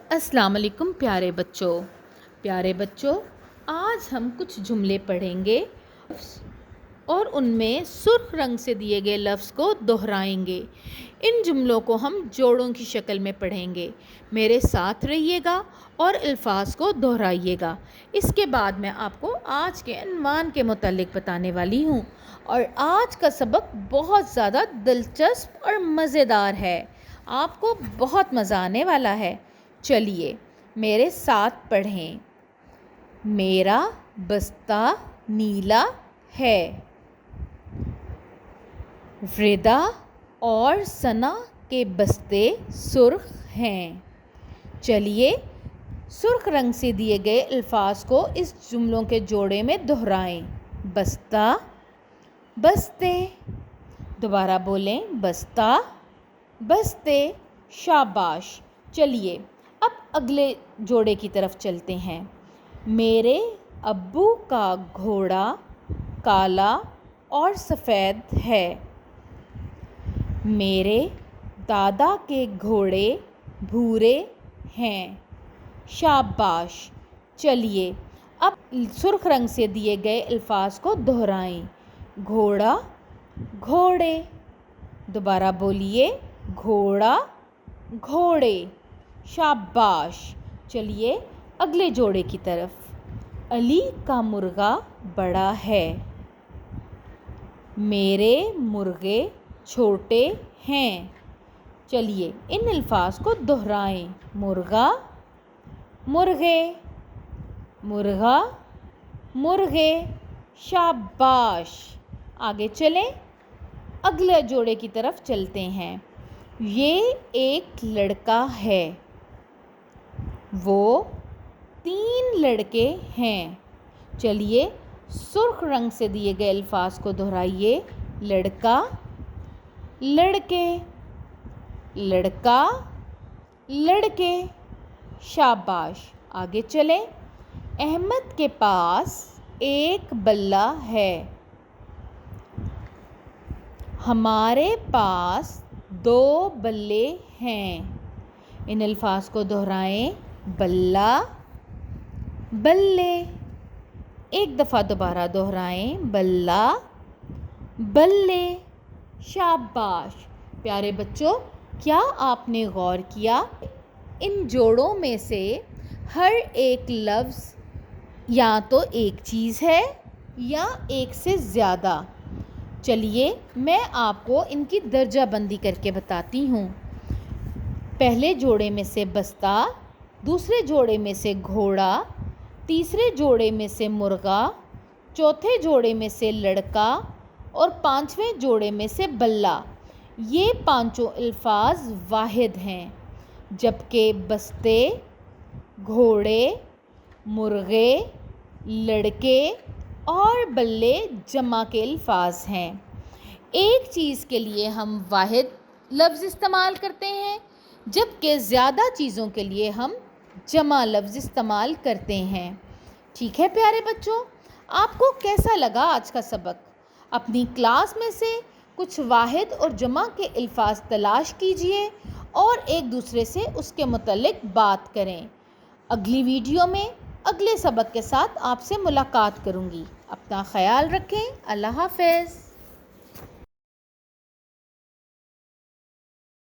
अस्सलाम वालेकुम प्यारे बच्चों, आज हम कुछ जुमले पढ़ेंगे और उनमें सुर्ख रंग से दिए गए लफ्ज़ को दोहराएंगे। इन जुमलों को हम जोड़ों की शक्ल में पढ़ेंगे। मेरे साथ रहिएगा और अल्फाज को दोहराइएगा। इसके बाद मैं आपको आज के अनवान के मुतालिक बताने वाली हूँ और आज का सबक बहुत ज़्यादा दिलचस्प और मज़ेदार है। आपको बहुत मज़ा आने वाला है। चलिए मेरे साथ पढ़ें। मेरा बस्ता नीला है। रिदा और सना के बस्ते सुर्ख हैं। चलिए सुर्ख रंग से दिए गए अल्फाज को इस जुमलों के जोड़े में दोहराएं। बस्ता, बस्ते। दोबारा बोलें, बस्ता, बस्ते। शाबाश। चलिए अब अगले जोड़े की तरफ चलते हैं। मेरे अब्बू का घोड़ा काला और सफ़ेद है। मेरे दादा के घोड़े भूरे हैं। शाबाश। चलिए अब सुर्ख रंग से दिए गए अल्फाज को दोहराएं। घोड़ा, घोड़े। दोबारा बोलिए, घोड़ा, घोड़े। शाबाश। चलिए अगले जोड़े की तरफ। अली का मुर्गा बड़ा है। मेरे मुर्गे छोटे हैं। चलिए इन अल्फाज को दोहराएं। मुर्गा, मुर्गे, मुर्गा, मुर्गे। शाबाश। आगे चलें, अगले जोड़े की तरफ चलते हैं। ये एक लड़का है। वो 3 लड़के हैं। चलिए सुर्ख रंग से दिए गए अल्फाज को दोहराइए। लड़का, लड़के, लड़का, लड़के। शाबाश। आगे चलें। अहमद के पास एक बल्ला है। हमारे पास 2 बल्ले हैं। इन अल्फाज को दोहराएं। बल्ला, बल्ले। एक दफ़ा दोबारा दोहराएं। बल्ला, बल्ले। शाबाश। प्यारे बच्चों, क्या आपने गौर किया इन जोड़ों में से हर एक लफ्ज़ या तो एक चीज़ है या एक से ज़्यादा। चलिए मैं आपको इनकी दर्जा बंदी करके बताती हूँ। पहले जोड़े में से बस्ता, दूसरे जोड़े में से घोड़ा, तीसरे जोड़े में से मुर्गा, चौथे जोड़े में से लड़का और 5वें जोड़े में से बल्ला। ये पांचों अल्फाज वाहिद हैं, जबकि बस्ते, घोड़े, मुर्गे, लड़के और बल्ले जमा के अल्फाज हैं। एक चीज़ के लिए हम वाहिद लफ्ज़ इस्तेमाल करते हैं, जबकि ज़्यादा चीज़ों के लिए हम जमा लफ्ज़ इस्तेमाल करते हैं। ठीक है प्यारे बच्चों, आपको कैसा लगा आज का सबक? अपनी क्लास में से कुछ वाहिद और जमा के अल्फाज तलाश कीजिए और एक दूसरे से उसके मुतालिक बात करें। अगली वीडियो में अगले सबक के साथ आपसे मुलाकात करूँगी। अपना ख्याल रखें। अल्लाह हाफ़िज़।